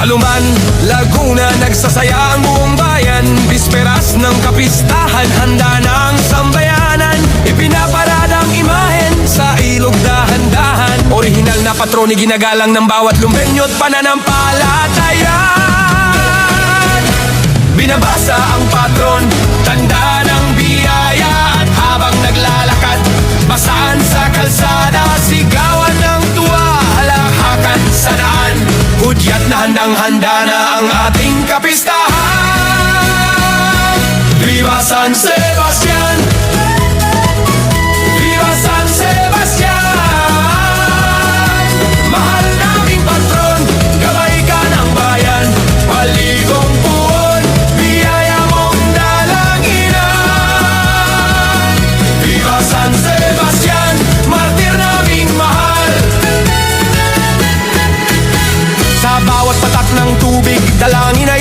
Taluman, Laguna, nagsasaya ang buong bayan. Bisperas ng kapistahan, handa na ang sambayanan. Ipinaparadang imahen sa ilog dahan-dahan. Orihinal na patroni, ginagalang ng bawat lumbenyo't pananampalataya. Binabasa ang patron, tanda ng biyaya. At habang naglalakad, basaan sa kalsada, sigawan ng tuwa, halakhakan sa daan. Hudyat na handang-handa na ang ating kapistahan. Viva San Sebastian! Viva San Sebastian! Mahal naming patron, gabay ka ng bayan. Paligong puon, biyaya mong dalanginan. Viva San Sebastian, martir naming mahal. Sa bawat patak ng tubig, dalangin ay